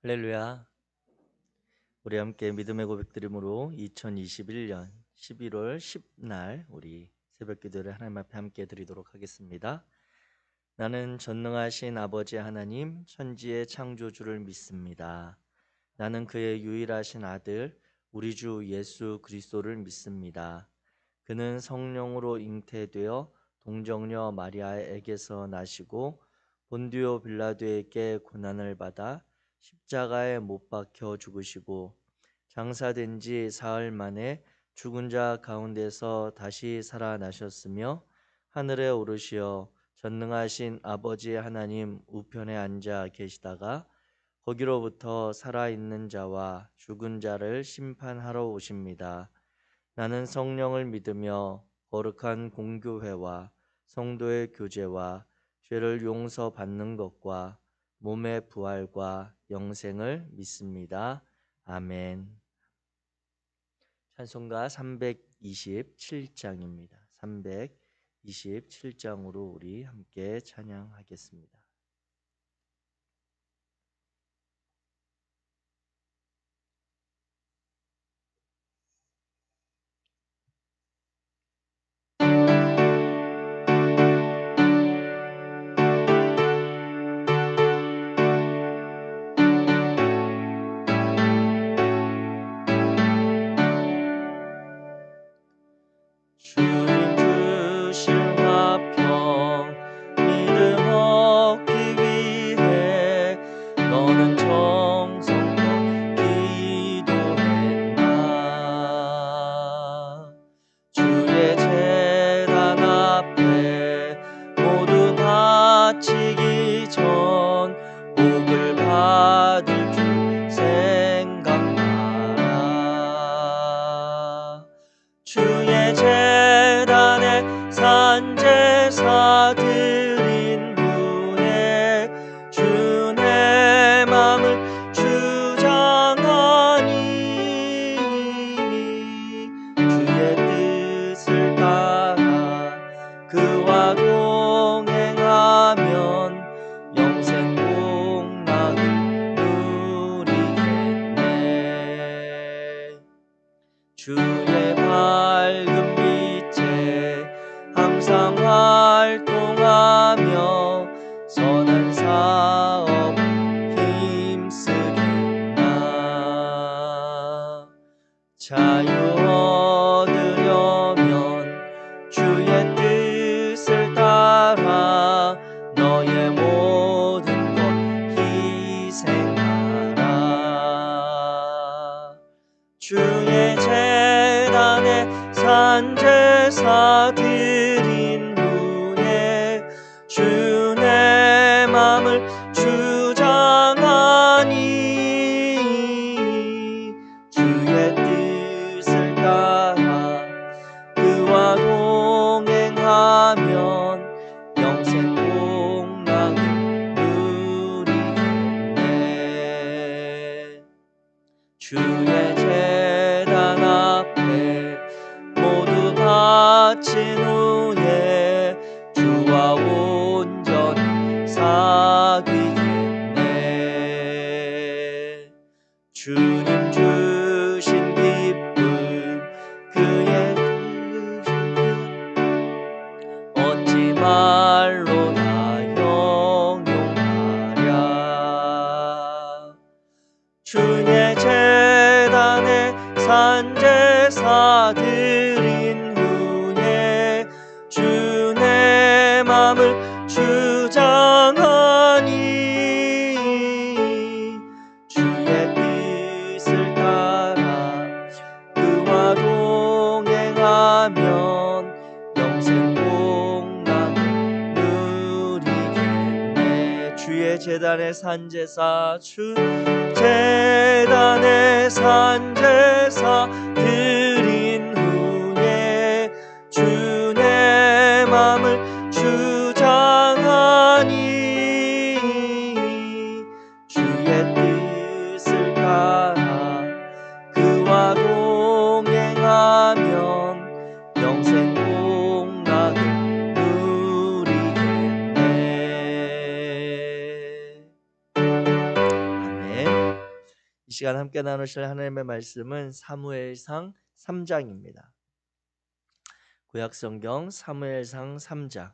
할렐루야. 우리 함께 믿음의 고백드림으로 2021년 11월 10날 우리 새벽 기도를 하나님 앞에 함께 드리도록 하겠습니다. 나는 전능하신 아버지 하나님 천지의 창조주를 믿습니다. 나는 그의 유일하신 아들 우리 주 예수 그리스도를 믿습니다. 그는 성령으로 잉태되어 동정녀 마리아에게서 나시고 본디오 빌라도에게 고난을 받아 십자가에 못 박혀 죽으시고 장사된 지 사흘 만에 죽은 자 가운데서 다시 살아나셨으며 하늘에 오르시어 전능하신 아버지 하나님 우편에 앉아 계시다가 거기로부터 살아있는 자와 죽은 자를 심판하러 오십니다. 나는 성령을 믿으며 거룩한 공교회와 성도의 교제와 죄를 용서받는 것과 몸의 부활과 영생을 믿습니다. 아멘. 찬송가 327장입니다. 327장으로 우리 함께 찬양하겠습니다. 주님 주신 화평 믿음 얻기 위해 너는 정성껏 기도했나. 주의 제단 앞에 모두 바치기 전 복을 받을 줄 생각나라. 주의 제단에 산제사 드린 후에 주 내 맘을 주장하니 주의 뜻을 따라 그와 동행하면 영생 복락을 누리겠네. 주의 밝은 빛에 항상 활동하며 선한 사업 힘쓰겠나. 자유 얻으려면 주의 뜻을 따라 너의 모든 것 희생하라. 주의 제단에 산제사 드린 후에 주 내 맘을 주장하니 주의 뜻을 따라 그와 동행하면 영생 복락을 누리겠네. 주의 제단 앞에 모두 바친 후에 주와 온전히 사귀겠네. 주님 주신 기쁨 그의 주신 어찌 말로 다 형용하랴. 주의 제단에 산제사 드린 후에 주 내 맘을 주장하니 주의 뜻을 따라 그와 동행하면 영생 복락을 누리겠네. 주의 제단에 산제사 주 제단에 산제사 드린 후에 주 내 맘을 주장하니 주의 뜻을 따라 그와 동행하면 영생 복락을 누리겠네. 아멘. 시간 함께 나누실 하나님의 말씀은 사무엘상 3장입니다. 구약성경 사무엘상 3장,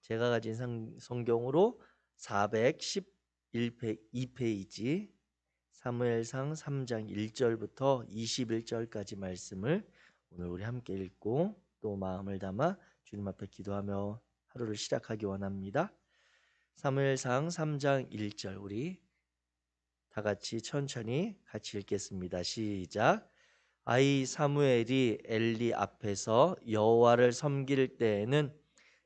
제가 가진 성경으로 412페이지, 사무엘상 3장 1절부터 21절까지 말씀을 오늘 우리 함께 읽고 또 마음을 담아 주님 앞에 기도하며 하루를 시작하기 원합니다. 사무엘상 3장 1절, 우리 다 같이 천천히 같이 읽겠습니다. 시작. 아이 사무엘이 엘리 앞에서 여호와를 섬길 때에는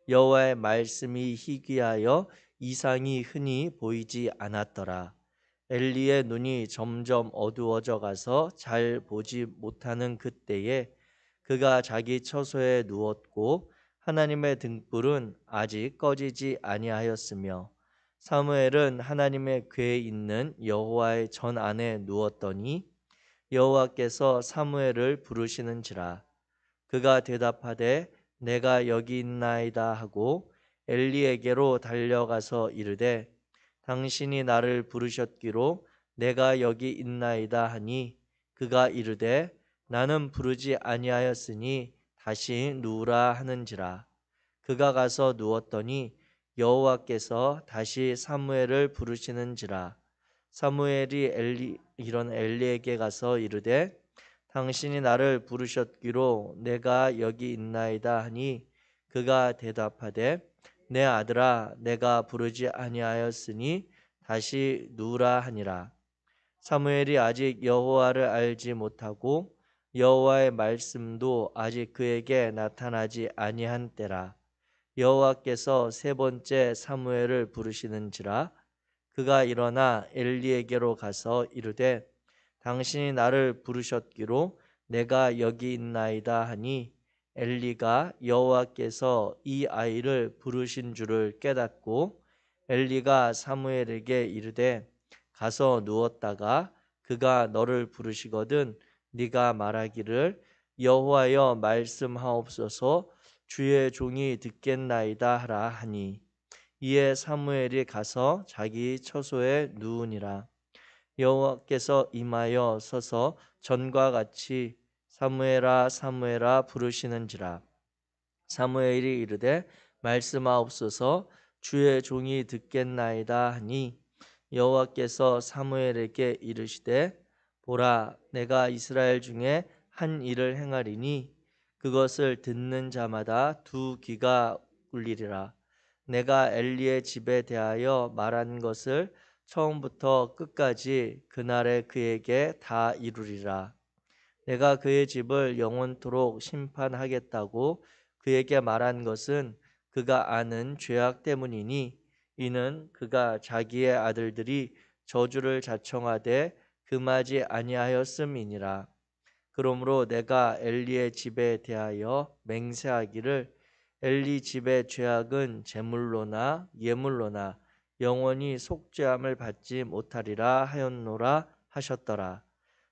여호와의 말씀이 희귀하여 이상이 흔히 보이지 않았더라. 엘리의 눈이 점점 어두워져 가서 잘 보지 못하는 그때에 그가 자기 처소에 누웠고 하나님의 등불은 아직 꺼지지 아니하였으며 사무엘은 하나님의 궤에 있는 여호와의 전 안에 누웠더니 여호와께서 사무엘을 부르시는지라. 그가 대답하되 내가 여기 있나이다 하고 엘리에게로 달려가서 이르되 당신이 나를 부르셨기로 내가 여기 있나이다 하니 그가 이르되 나는 부르지 아니하였으니 다시 누우라 하는지라. 그가 가서 누웠더니 여호와께서 다시 사무엘을 부르시는지라. 사무엘이 엘리에게 가서 이르되 당신이 나를 부르셨기로 내가 여기 있나이다 하니 그가 대답하되 내 아들아 내가 부르지 아니하였으니 다시 누우라 하니라. 사무엘이 아직 여호와를 알지 못하고 여호와의 말씀도 아직 그에게 나타나지 아니한 때라. 여호와께서 세 번째 사무엘을 부르시는지라. 그가 일어나 엘리에게로 가서 이르되 당신이 나를 부르셨기로 내가 여기 있나이다 하니 엘리가 여호와께서 이 아이를 부르신 줄을 깨닫고 엘리가 사무엘에게 이르되 가서 누웠다가 그가 너를 부르시거든 네가 말하기를 여호와여 말씀하옵소서 주의 종이 듣겠나이다 하라 하니 이에 사무엘이 가서 자기 처소에 누우니라. 여호와께서 임하여 서서 전과 같이 사무엘아 사무엘아 부르시는지라. 사무엘이 이르되 말씀하옵소서 주의 종이 듣겠나이다 하니 여호와께서 사무엘에게 이르시되 보라 내가 이스라엘 중에 한 일을 행하리니 그것을 듣는 자마다 두 귀가 울리리라. 내가 엘리의 집에 대하여 말한 것을 처음부터 끝까지 그날에 그에게 다 이루리라. 내가 그의 집을 영원토록 심판하겠다고 그에게 말한 것은 그가 아는 죄악 때문이니 이는 그가 자기의 아들들이 저주를 자청하되 금하지 아니하였음이니라. 그러므로 내가 엘리의 집에 대하여 맹세하기를 엘리 집의 죄악은 제물로나 예물로나 영원히 속죄함을 받지 못하리라 하였노라 하셨더라.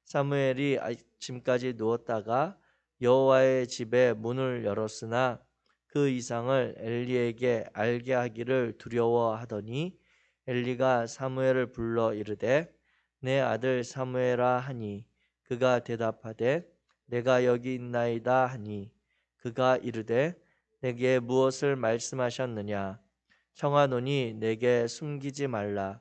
사무엘이 아침까지 누웠다가 여호와의 집에 문을 열었으나 그 이상을 엘리에게 알게 하기를 두려워하더니 엘리가 사무엘을 불러 이르되 내 아들 사무엘아 하니 그가 대답하되 내가 여기 있나이다 하니 그가 이르되 내게 무엇을 말씀하셨느냐 청하노니 내게 숨기지 말라.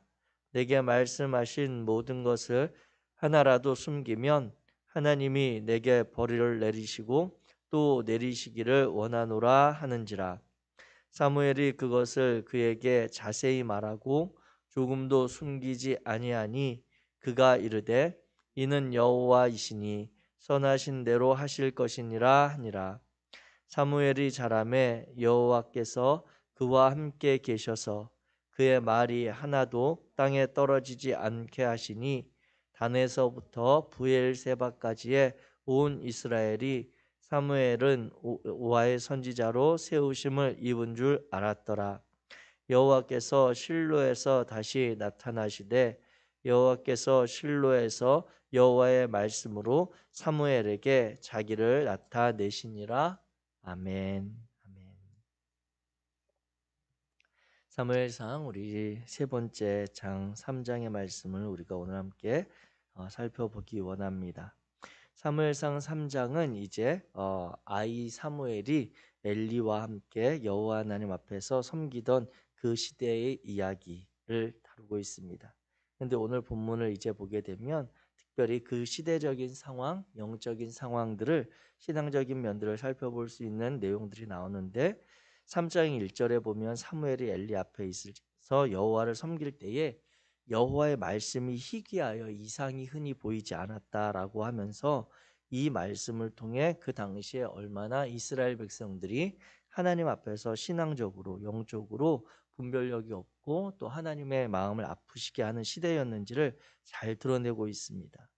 내게 말씀하신 모든 것을 하나라도 숨기면 하나님이 내게 벌을 내리시고 또 내리시기를 원하노라 하는지라. 사무엘이 그것을 그에게 자세히 말하고 조금도 숨기지 아니하니 그가 이르되 이는 여호와이시니 선하신 대로 하실 것이니라 하니라. 사무엘이 자라매 여호와께서 그와 함께 계셔서 그의 말이 하나도 땅에 떨어지지 않게 하시니 단에서부터 브엘세바까지의 온 이스라엘이 사무엘은 여호와의 선지자로 세우심을 입은 줄 알았더라. 여호와께서 실로에서 다시 나타나시되 여호와께서 실로에서 여호와의 말씀으로 사무엘에게 자기를 나타내시니라. 아멘. 아멘. 사무엘상 우리 세 번째 장 3장의 말씀을 우리가 오늘 함께 살펴보기 원합니다. 사무엘상 3장은 이제 아이 사무엘이 엘리와 함께 여호와 하나님 앞에서 섬기던 그 시대의 이야기를 다루고 있습니다. 그런데 오늘 본문을 이제 보게 되면 특별히 그 시대적인 상황, 영적인 상황들을 신앙적인 면들을 살펴볼 수 있는 내용들이 나오는데 3장 1절에 보면 사무엘이 엘리 앞에 있어서 여호와를 섬길 때에 여호와의 말씀이 희귀하여 이상이 흔히 보이지 않았다라고 하면서 이 말씀을 통해 그 당시에 얼마나 이스라엘 백성들이 하나님 앞에서 신앙적으로 영적으로 분별력이 없고 또 하나님의 마음을 아프시게 하는 시대였는지를 잘 드러내고 있습니다.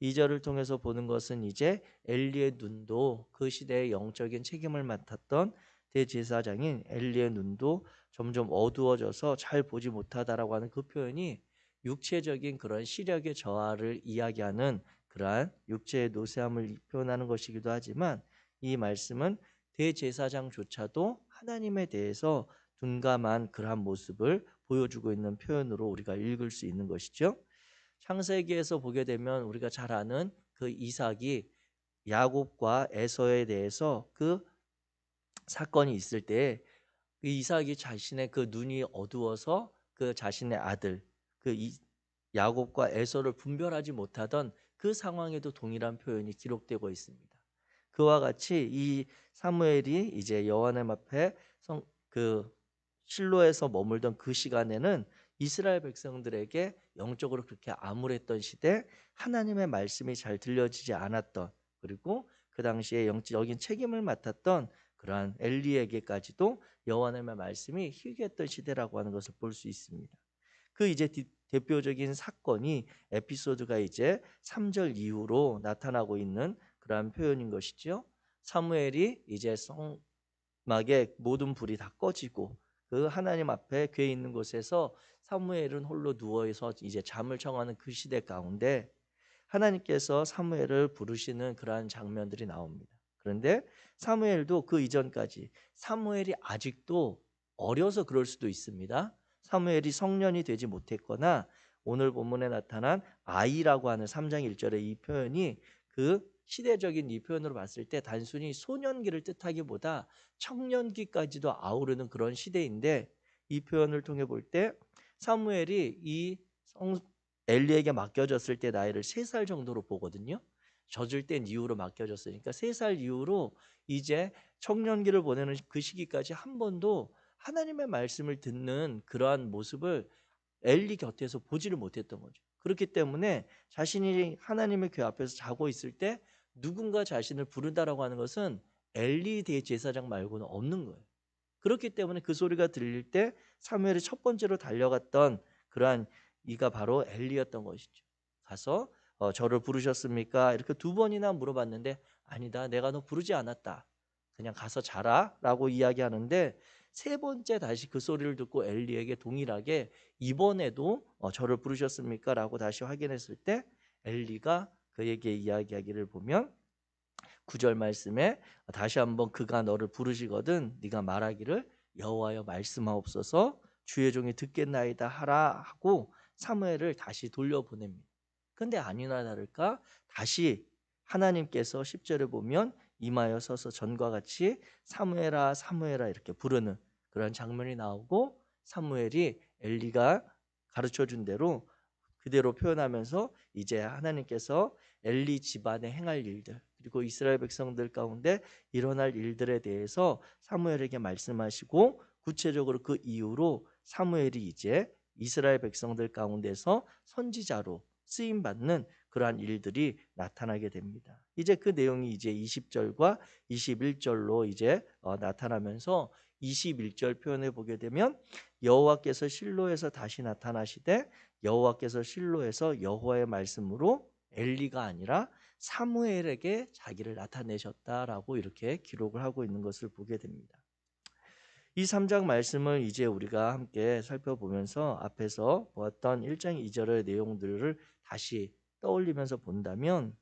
2절을 통해서 보는 것은 이제 엘리의 눈도 그 시대의 영적인 책임을 맡았던 대제사장인 엘리의 눈도 점점 어두워져서 잘 보지 못하다라고 하는 그 표현이 육체적인 그런 시력의 저하를 이야기하는 그러한 육체의 노쇠함을 표현하는 것이기도 하지만 이 말씀은 대제사장조차도 하나님에 대해서 둔감한 그러한 모습을 보여주고 있는 표현으로 우리가 읽을 수 있는 것이죠. 창세기에서 보게 되면 우리가 잘 아는 그 이삭이 야곱과 에서에 대해서 그 사건이 있을 때 그 이삭이 자신의 그 눈이 어두워서 그 자신의 아들 그 야곱과 에서를 분별하지 못하던 그 상황에도 동일한 표현이 기록되고 있습니다. 그와 같이 이 사무엘이 이제 여호와 하나님 앞에 그 실로에서 머물던 그 시간에는 이스라엘 백성들에게 영적으로 그렇게 암울했던 시대, 하나님의 말씀이 잘 들려지지 않았던, 그리고 그 당시에 영적인 책임을 맡았던 그러한 엘리에게까지도 여호와 하나님의 말씀이 희귀했던 시대라고 하는 것을 볼 수 있습니다. 그 이제 대표적인 사건이 에피소드가 이제 3절 이후로 나타나고 있는 그러한 표현인 것이죠. 사무엘이 이제 성막에 모든 불이 다 꺼지고 그 하나님 앞에 궤 있는 곳에서 사무엘은 홀로 누워서 이제 잠을 청하는 그 시대 가운데 하나님께서 사무엘을 부르시는 그러한 장면들이 나옵니다. 그런데 사무엘도 그 이전까지 사무엘이 아직도 어려서 그럴 수도 있습니다. 사무엘이 성년이 되지 못했거나 오늘 본문에 나타난 아이라고 하는 3장 1절의 이 표현이 그 시대적인 이 표현으로 봤을 때 단순히 소년기를 뜻하기보다 청년기까지도 아우르는 그런 시대인데 이 표현을 통해 볼 때 사무엘이 이 엘리에게 맡겨졌을 때 나이를 3살 정도로 보거든요. 젖을 땐 이후로 맡겨졌으니까 3살 이후로 이제 청년기를 보내는 그 시기까지 한 번도 하나님의 말씀을 듣는 그러한 모습을 엘리 곁에서 보지를 못했던 거죠. 그렇기 때문에 자신이 하나님의 궤 앞에서 자고 있을 때 누군가 자신을 부른다라고 하는 것은 엘리 대제사장 말고는 없는 거예요. 그렇기 때문에 그 소리가 들릴 때 사무엘이 첫 번째로 달려갔던 그러한 이가 바로 엘리였던 것이죠. 가서 저를 부르셨습니까? 이렇게 2번이나 물어봤는데 아니다, 내가 너 부르지 않았다, 그냥 가서 자라 라고 이야기하는데 3번째 다시 그 소리를 듣고 엘리에게 동일하게 이번에도 저를 부르셨습니까? 라고 다시 확인했을 때 엘리가 그에게 이야기하기를 보면 9절 말씀에 다시 한번 그가 너를 부르시거든 네가 말하기를 여호와여 말씀하옵소서 주의 종이 듣겠나이다 하라 하고 사무엘을 다시 돌려보냅니다. 근데 아니나 다를까 다시 하나님께서 10절에 보면 임하여 서서 전과 같이 사무엘아 사무엘아 이렇게 부르는 그런 장면이 나오고 사무엘이 엘리가 가르쳐준 대로 그대로 표현하면서 이제 하나님께서 엘리 집안에 행할 일들 그리고 이스라엘 백성들 가운데 일어날 일들에 대해서 사무엘에게 말씀하시고 구체적으로 그 이후로 사무엘이 이제 이스라엘 백성들 가운데서 선지자로 쓰임 받는 그러한 일들이 나타나게 됩니다. 이제 그 내용이 이제 20절과 21절로 이제 나타나면서 21절 표현해 보게 되면 여호와께서 실로에서 다시 나타나시되 여호와께서 실로에서 여호와의 말씀으로 엘리가 아니라 사무엘에게 자기를 나타내셨다라고 이렇게 기록을 하고 있는 것을 보게 됩니다. 이 3장 말씀을 이제 우리가 함께 살펴보면서 앞에서 보았던 1장 2절의 내용들을 다시 떠올리면서 본다면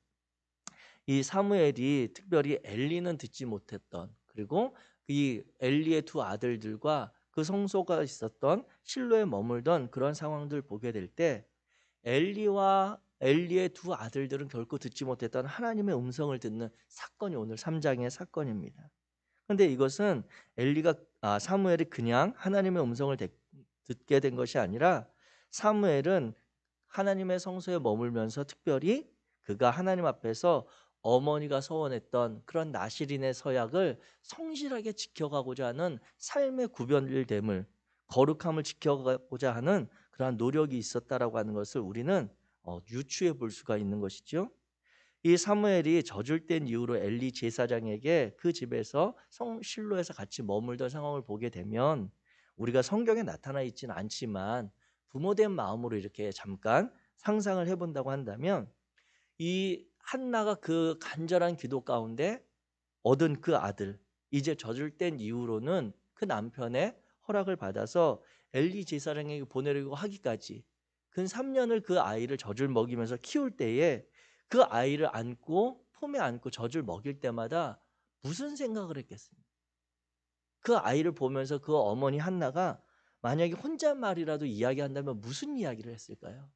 이 사무엘이 특별히 엘리는 듣지 못했던 그리고 이 엘리의 2 아들들과 그 성소가 있었던 실로에 머물던 그런 상황들 보게 될 때 엘리와 엘리의 두 아들들은 결코 듣지 못했던 하나님의 음성을 듣는 사건이 오늘 3장의 사건입니다. 그런데 이것은 사무엘이 그냥 하나님의 음성을 듣게 된 것이 아니라 사무엘은 하나님의 성소에 머물면서 특별히 그가 하나님 앞에서 어머니가 서원했던 그런 나실인의 서약을 성실하게 지켜가고자 하는 삶의 구별됨을, 거룩함을 지켜가고자 하는 그러한 노력이 있었다라고 하는 것을 우리는 유추해 볼 수가 있는 것이죠. 이 사무엘이 젖을 뗀 이후로 엘리 제사장에게 그 집에서 실로에서 같이 머물던 상황을 보게 되면, 우리가 성경에 나타나 있지는 않지만 부모된 마음으로 이렇게 잠깐 상상을 해본다고 한다면, 이 한나가 그 간절한 기도 가운데 얻은 그 아들, 이제 젖을 뗀 이후로는 그 남편의 허락을 받아서 엘리 제사장에게 보내려고 하기까지 근 3년을 그 아이를 젖을 먹이면서 키울 때에, 그 아이를 안고 품에 안고 젖을 먹일 때마다 무슨 생각을 했겠습니까? 그 아이를 보면서 그 어머니 한나가 만약에 혼잣말이라도 이야기한다면 무슨 이야기를 했을까요?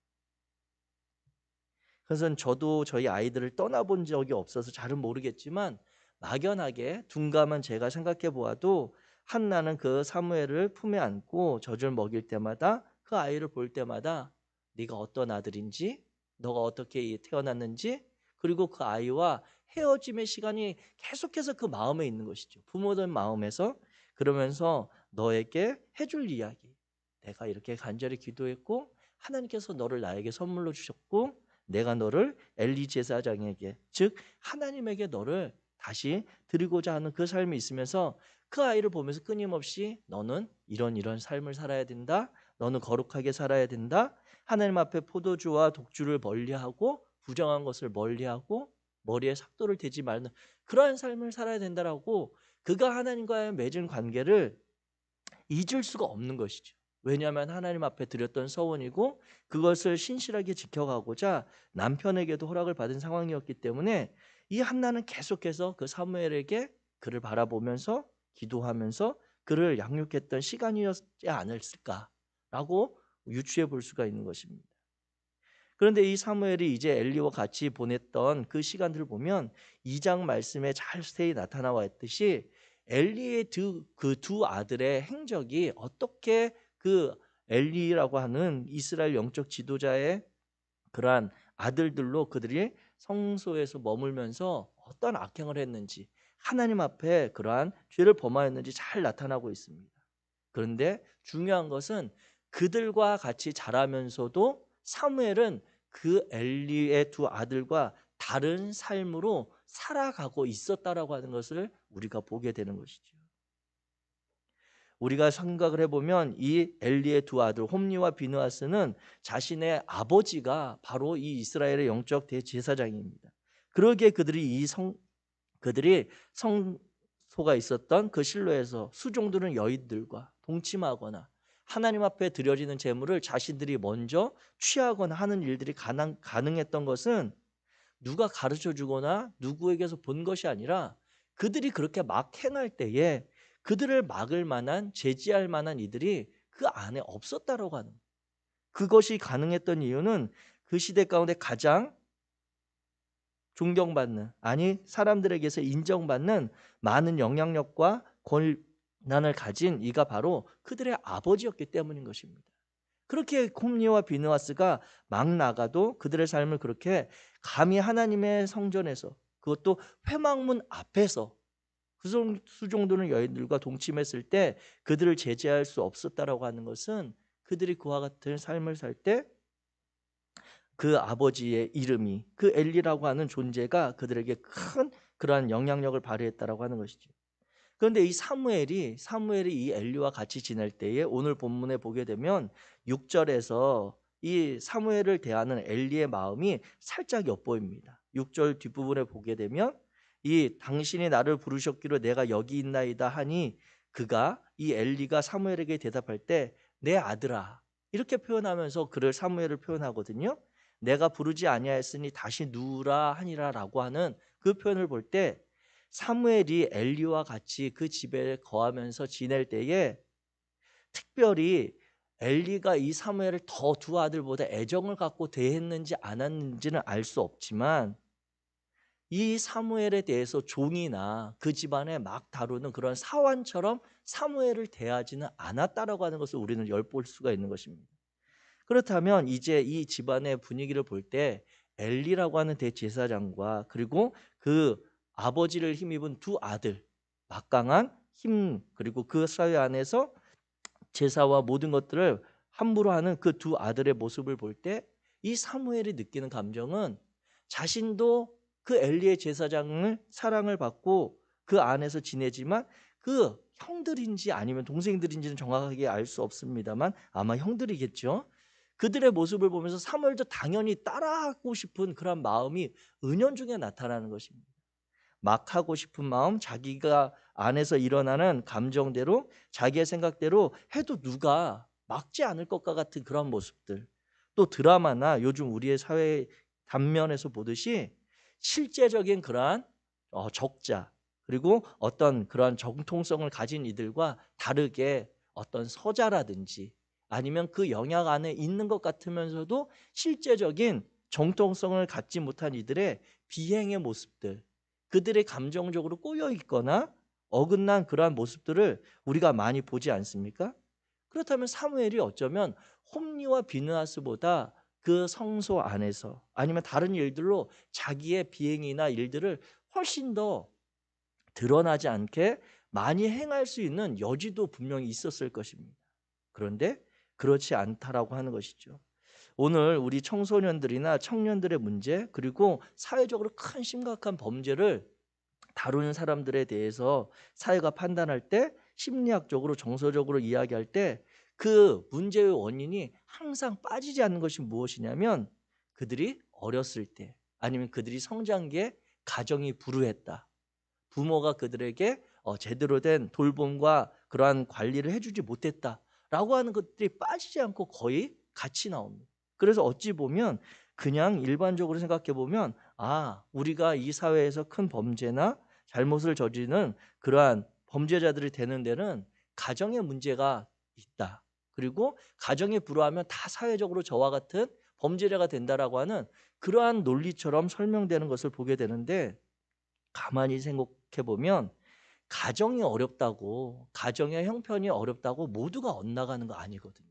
그래서 저도 저희 아이들을 떠나본 적이 없어서 잘은 모르겠지만 막연하게 둔감한 제가 생각해 보아도, 한나는 그 사무엘을 품에 안고 젖을 먹일 때마다 그 아이를 볼 때마다 네가 어떤 아들인지, 너가 어떻게 태어났는지, 그리고 그 아이와 헤어짐의 시간이 계속해서 그 마음에 있는 것이죠. 부모된 마음에서. 그러면서 너에게 해줄 이야기, 내가 이렇게 간절히 기도했고 하나님께서 너를 나에게 선물로 주셨고, 내가 너를 엘리 제사장에게, 즉 하나님에게 너를 다시 드리고자 하는 그 삶이 있으면서 그 아이를 보면서 끊임없이 너는 이런 삶을 살아야 된다, 너는 거룩하게 살아야 된다, 하나님 앞에 포도주와 독주를 멀리하고 부정한 것을 멀리하고 머리에 삭도를 대지 말는 그러한 삶을 살아야 된다라고, 그가 하나님과의 맺은 관계를 잊을 수가 없는 것이죠. 왜냐하면 하나님 앞에 드렸던 서원이고 그것을 신실하게 지켜가고자 남편에게도 허락을 받은 상황이었기 때문에, 이 한나는 계속해서 그 사무엘에게 그를 바라보면서 기도하면서 그를 양육했던 시간이었지 않았을까라고 유추해 볼 수가 있는 것입니다. 그런데 이 사무엘이 이제 엘리와 같이 보냈던 그 시간들을 보면 2장 말씀에 자세히 나타나와 있듯이 엘리의 그 두 아들의 행적이 어떻게 그 엘리라고 하는 이스라엘 영적 지도자의 그러한 아들들로 그들이 성소에서 머물면서 어떤 악행을 했는지, 하나님 앞에 그러한 죄를 범하였는지 잘 나타나고 있습니다. 그런데 중요한 것은 그들과 같이 자라면서도 사무엘은 그 엘리의 두 아들과 다른 삶으로 살아가고 있었다라고 하는 것을 우리가 보게 되는 것이죠. 우리가 생각을 해보면 이 엘리의 두 아들 홈리와 비느하스는 자신의 아버지가 바로 이 이스라엘의 영적 대제사장입니다. 그러기에 그들이 성소가 있었던 그 실로에서 수종드는 여인들과 동침하거나 하나님 앞에 드려지는 제물을 자신들이 먼저 취하거나 하는 일들이 가능했던 것은 누가 가르쳐 주거나 누구에게서 본 것이 아니라, 그들이 그렇게 막 행할 때에 그들을 막을 만한, 제지할 만한 이들이 그 안에 없었다라고 하는 거예요. 그것이 가능했던 이유는 그 시대 가운데 가장 존경받는, 아니 사람들에게서 인정받는 많은 영향력과 권한을 가진 이가 바로 그들의 아버지였기 때문인 것입니다. 그렇게 콤리와 비느하스가 막 나가도 그들의 삶을 그렇게 감히 하나님의 성전에서, 그것도 회막문 앞에서 그 수종도는 여인들과 동침했을 때 그들을 제재할 수 없었다라고 하는 것은, 그들이 그와 같은 삶을 살 때 그 아버지의 이름이, 그 엘리라고 하는 존재가 그들에게 큰 그러한 영향력을 발휘했다라고 하는 것이죠. 그런데 이 사무엘이 이 엘리와 같이 지낼 때에 오늘 본문에 보게 되면 6절에서 이 사무엘을 대하는 엘리의 마음이 살짝 엿보입니다. 6절 뒷부분에 보게 되면 이 당신이 나를 부르셨기로 내가 여기 있나이다 하니, 그가 이 엘리가 사무엘에게 대답할 때 내 아들아 이렇게 표현하면서 그를 사무엘을 표현하거든요. 내가 부르지 아니하였으니 다시 누우라 하니라라고 하는 그 표현을 볼 때, 사무엘이 엘리와 같이 그 집에 거하면서 지낼 때에 특별히 엘리가 이 사무엘을 더 두 아들보다 애정을 갖고 대했는지 않았는지는 알 수 없지만 이 사무엘에 대해서 종이나 그 집안에 막 다루는 그런 사환처럼 사무엘을 대하지는 않았다라고 하는 것을 우리는 엿볼 수가 있는 것입니다. 그렇다면 이제 이 집안의 분위기를 볼 때 엘리라고 하는 대제사장과 그리고 그 아버지를 힘입은 두 아들, 막강한 힘, 그리고 그 사회 안에서 제사와 모든 것들을 함부로 하는 그 두 아들의 모습을 볼 때 이 사무엘이 느끼는 감정은 자신도 그 엘리의 제사장을 사랑을 받고 그 안에서 지내지만 그 형들인지 아니면 동생들인지는 정확하게 알 수 없습니다만 아마 형들이겠죠. 그들의 모습을 보면서 사무엘도 당연히 따라하고 싶은 그런 마음이 은연중에 나타나는 것입니다. 막 하고 싶은 마음, 자기가 안에서 일어나는 감정대로 자기의 생각대로 해도 누가 막지 않을 것과 같은 그런 모습들. 또 드라마나 요즘 우리의 사회 단면에서 보듯이 실제적인 그러한 적자 그리고 어떤 그러한 정통성을 가진 이들과 다르게 어떤 서자라든지 아니면 그 영역 안에 있는 것 같으면서도 실제적인 정통성을 갖지 못한 이들의 비행의 모습들, 그들의 감정적으로 꼬여 있거나 어긋난 그러한 모습들을 우리가 많이 보지 않습니까? 그렇다면 사무엘이 어쩌면 홈리와 비느하스보다 그 성소 안에서 아니면 다른 일들로 자기의 비행이나 일들을 훨씬 더 드러나지 않게 많이 행할 수 있는 여지도 분명히 있었을 것입니다. 그런데 그렇지 않다라고 하는 것이죠. 오늘 우리 청소년들이나 청년들의 문제 그리고 사회적으로 큰 심각한 범죄를 다루는 사람들에 대해서 사회가 판단할 때 심리학적으로 정서적으로 이야기할 때 그 문제의 원인이 항상 빠지지 않는 것이 무엇이냐면 그들이 어렸을 때 아니면 그들이 성장기에 가정이 불우했다. 부모가 그들에게 제대로 된 돌봄과 그러한 관리를 해주지 못했다라고 하는 것들이 빠지지 않고 거의 같이 나옵니다. 그래서 어찌 보면 그냥 일반적으로 생각해 보면 우리가 이 사회에서 큰 범죄나 잘못을 저지르는 그러한 범죄자들이 되는 데는 가정의 문제가 있다. 그리고 가정이 불우하면 다 사회적으로 저와 같은 범죄자가 된다라고 하는 그러한 논리처럼 설명되는 것을 보게 되는데 가만히 생각해 보면 가정이 어렵다고 가정의 형편이 어렵다고 모두가 엇나가는 거 아니거든요.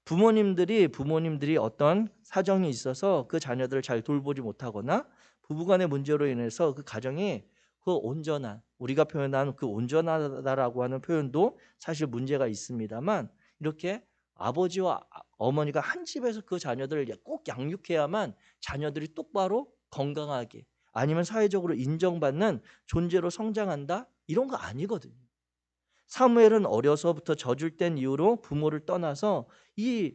부모님들이 어떤 사정이 있어서 그 자녀들을 잘 돌보지 못하거나 부부간의 문제로 인해서 그 가정이 그 온전한 우리가 표현한 그 온전하다라고 하는 표현도 사실 문제가 있습니다만 이렇게 아버지와 어머니가 한 집에서 그 자녀들을 꼭 양육해야만 자녀들이 똑바로 건강하게 아니면 사회적으로 인정받는 존재로 성장한다? 이런 거 아니거든요. 사무엘은 어려서부터 젖을 이후로 부모를 떠나서 이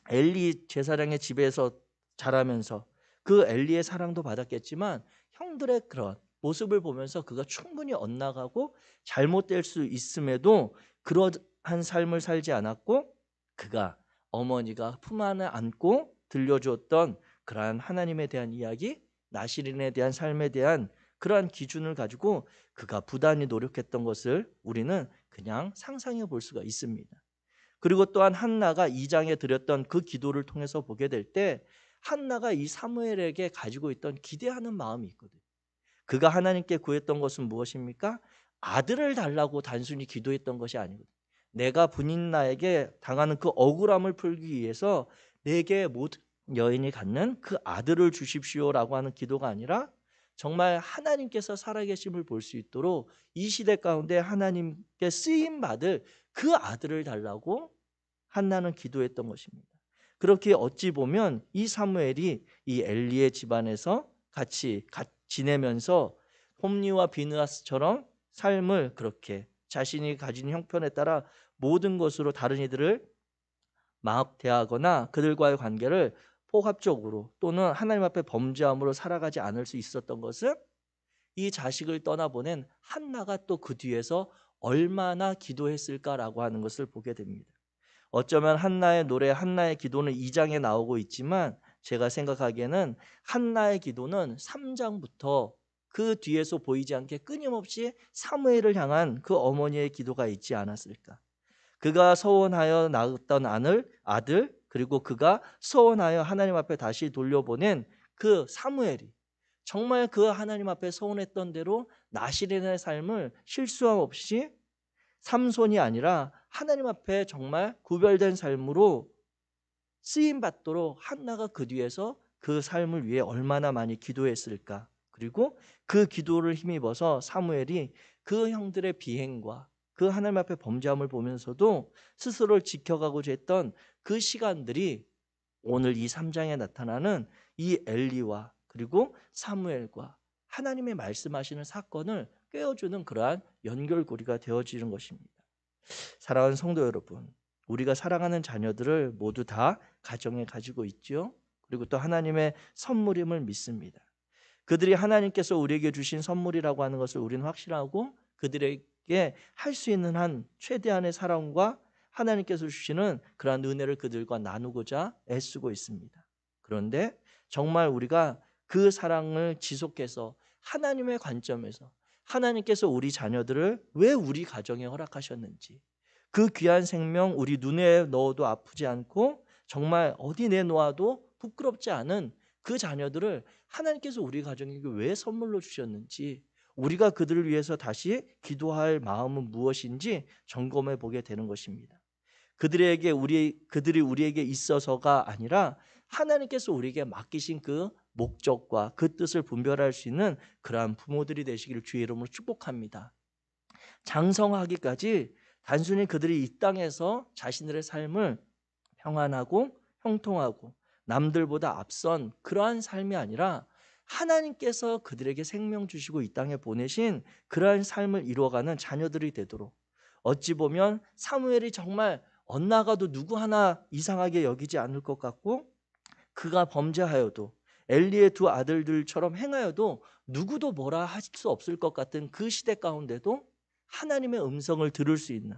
엘리 제사장의 집에서 자라면서 그 엘리의 사랑도 받았겠지만 형들의 그런 모습을 보면서 그가 충분히 엇나가고 잘못될 수 있음에도 그러한 삶을 살지 않았고 그가 어머니가 품 안에 안고 들려주었던 그러한 하나님에 대한 이야기, 나시린에 대한 삶에 대한 그러한 기준을 가지고 그가 부단히 노력했던 것을 우리는 그냥 상상해 볼 수가 있습니다. 그리고 또한 한나가 2장에 드렸던 그 기도를 통해서 보게 될 때 한나가 이 사무엘에게 가지고 있던 기대하는 마음이 있거든요. 그가 하나님께 구했던 것은 무엇입니까? 아들을 달라고 단순히 기도했던 것이 아니거든요. 내가 분인나에게 당하는 그 억울함을 풀기 위해서 내게 모든 여인이 갖는 그 아들을 주십시오라고 하는 기도가 아니라 정말 하나님께서 살아계심을 볼 수 있도록 이 시대 가운데 하나님께 쓰임 받을 그 아들을 달라고 한나는 기도했던 것입니다. 그렇게 어찌 보면 이 사무엘이 이 엘리의 집안에서 같이 지내면서 홈리와 비느하스처럼 삶을 그렇게 자신이 가진 형편에 따라 모든 것으로 다른 이들을 막 대하거나 그들과의 관계를 포합적으로 또는 하나님 앞에 범죄함으로 살아가지 않을 수 있었던 것은 이 자식을 떠나보낸 한나가 또 그 뒤에서 얼마나 기도했을까라고 하는 것을 보게 됩니다. 어쩌면 한나의 노래, 한나의 기도는 2장에 나오고 있지만 제가 생각하기에는 한나의 기도는 3장부터 그 뒤에서 보이지 않게 끊임없이 사무엘을 향한 그 어머니의 기도가 있지 않았을까. 그가 서원하여 낳았던 아들 그리고 그가 서원하여 하나님 앞에 다시 돌려보낸 그 사무엘이 정말 그 하나님 앞에 서원했던 대로 나실인의 삶을 실수함 없이 삼손이 아니라 하나님 앞에 정말 구별된 삶으로 쓰임 받도록 한나가 그 뒤에서 그 삶을 위해 얼마나 많이 기도했을까. 그리고 그 기도를 힘입어서 사무엘이 그 형들의 비행과 그 하나님 앞에 범죄함을 보면서도 스스로를 지켜가고자 했던 그 시간들이 오늘 이 3장에 나타나는 이 엘리와 그리고 사무엘과 하나님의 말씀하시는 사건을 꿰어주는 그러한 연결고리가 되어지는 것입니다. 사랑하는 성도 여러분, 우리가 사랑하는 자녀들을 모두 다 가정에 가지고 있죠. 그리고 또 하나님의 선물임을 믿습니다. 그들이 하나님께서 우리에게 주신 선물이라고 하는 것을 우리는 확실하고 그들에게 할 수 있는 한 최대한의 사랑과 하나님께서 주시는 그러한 은혜를 그들과 나누고자 애쓰고 있습니다. 그런데 정말 우리가 그 사랑을 지속해서 하나님의 관점에서 하나님께서 우리 자녀들을 왜 우리 가정에 허락하셨는지 그 귀한 생명 우리 눈에 넣어도 아프지 않고 정말 어디 내놓아도 부끄럽지 않은 그 자녀들을 하나님께서 우리 가정에게 왜 선물로 주셨는지 우리가 그들을 위해서 다시 기도할 마음은 무엇인지 점검해 보게 되는 것입니다. 그들이 우리에게 있어서가 아니라 하나님께서 우리에게 맡기신 그 목적과 그 뜻을 분별할 수 있는 그러한 부모들이 되시기를 주의 이름으로 축복합니다. 장성하기까지 단순히 그들이 이 땅에서 자신들의 삶을 평안하고 형통하고 남들보다 앞선 그러한 삶이 아니라 하나님께서 그들에게 생명 주시고 이 땅에 보내신 그러한 삶을 이루어가는 자녀들이 되도록 어찌 보면 사무엘이 정말 엇나가도 누구 하나 이상하게 여기지 않을 것 같고 그가 범죄하여도 엘리의 두 아들들처럼 행하여도 누구도 뭐라 할 수 없을 것 같은 그 시대 가운데도 하나님의 음성을 들을 수 있는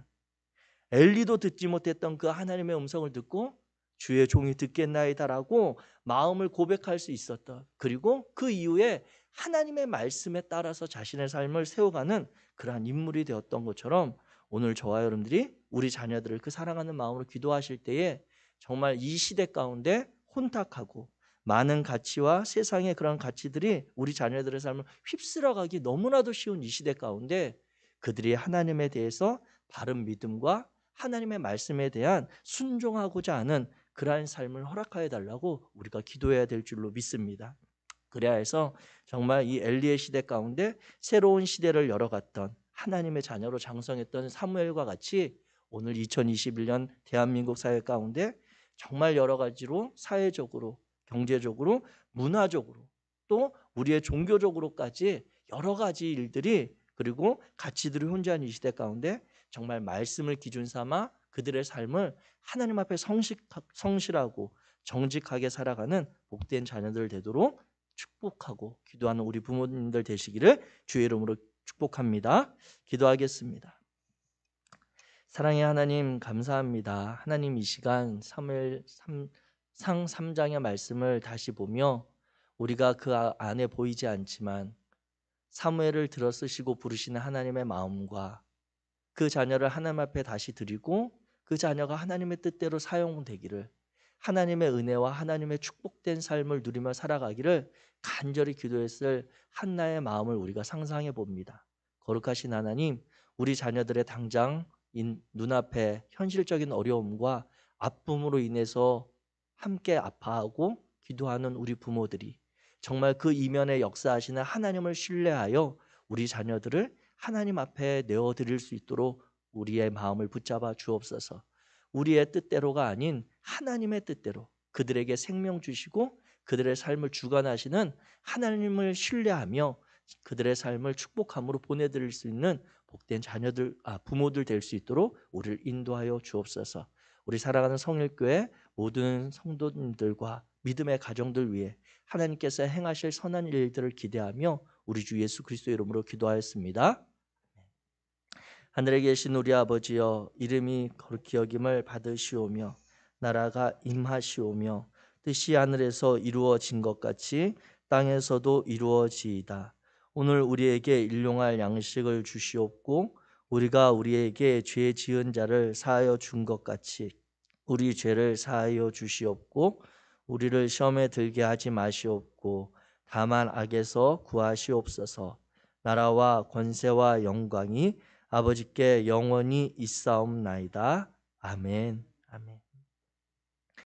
엘리도 듣지 못했던 그 하나님의 음성을 듣고 주의 종이 듣겠나이다라고 마음을 고백할 수 있었던 그리고 그 이후에 하나님의 말씀에 따라서 자신의 삶을 세워가는 그러한 인물이 되었던 것처럼 오늘 저와 여러분들이 우리 자녀들을 그 사랑하는 마음으로 기도하실 때에 정말 이 시대 가운데 혼탁하고 많은 가치와 세상의 그런 가치들이 우리 자녀들의 삶을 휩쓸어가기 너무나도 쉬운 이 시대 가운데 그들이 하나님에 대해서 바른 믿음과 하나님의 말씀에 대한 순종하고자 하는 그러한 삶을 허락하여 달라고 우리가 기도해야 될 줄로 믿습니다. 그래야 해서 정말 이 엘리의 시대 가운데 새로운 시대를 열어갔던 하나님의 자녀로 장성했던 사무엘과 같이 오늘 2021년 대한민국 사회 가운데 정말 여러 가지로 사회적으로 경제적으로 문화적으로 또 우리의 종교적으로까지 여러 가지 일들이 그리고 가치들이 혼재한 이 시대 가운데 정말 말씀을 기준 삼아 그들의 삶을 하나님 앞에 성실하고 정직하게 살아가는 복된 자녀들 되도록 축복하고 기도하는 우리 부모님들 되시기를 주의 이름으로 축복합니다. 기도하겠습니다. 사랑의 하나님 감사합니다. 하나님 이 시간 사무엘 상 3장의 말씀을 다시 보며 우리가 그 안에 보이지 않지만 사무엘을 들어 쓰시고 부르시는 하나님의 마음과 그 자녀를 하나님 앞에 다시 드리고 그 자녀가 하나님의 뜻대로 사용되기를 하나님의 은혜와 하나님의 축복된 삶을 누리며 살아가기를 간절히 기도했을 한나의 마음을 우리가 상상해 봅니다. 거룩하신 하나님, 우리 자녀들의 당장 눈앞에 현실적인 어려움과 아픔으로 인해서 함께 아파하고 기도하는 우리 부모들이 정말 그 이면에 역사하시는 하나님을 신뢰하여 우리 자녀들을 하나님 앞에 내어드릴 수 있도록 우리의 마음을 붙잡아 주옵소서. 우리의 뜻대로가 아닌 하나님의 뜻대로 그들에게 생명 주시고 그들의 삶을 주관하시는 하나님을 신뢰하며 그들의 삶을 축복함으로 보내드릴 수 있는 복된 부모들 될 수 있도록 우리를 인도하여 주옵소서. 우리 사랑하는 성일교회 모든 성도님들과 믿음의 가정들 위해 하나님께서 행하실 선한 일들을 기대하며 우리 주 예수 그리스도의 이름으로 기도하였습니다. 하늘에 계신 우리 아버지여, 이름이 거룩히 여김을 받으시오며 나라가 임하시오며 뜻이 하늘에서 이루어진 것 같이 땅에서도 이루어지이다. 오늘 우리에게 일용할 양식을 주시옵고 우리가 우리에게 죄 지은 자를 사하여 준 것 같이 우리 죄를 사하여 주시옵고 우리를 시험에 들게 하지 마시옵고 다만 악에서 구하시옵소서. 나라와 권세와 영광이 아버지께 영원히 있사옵나이다. 아멘. 아멘.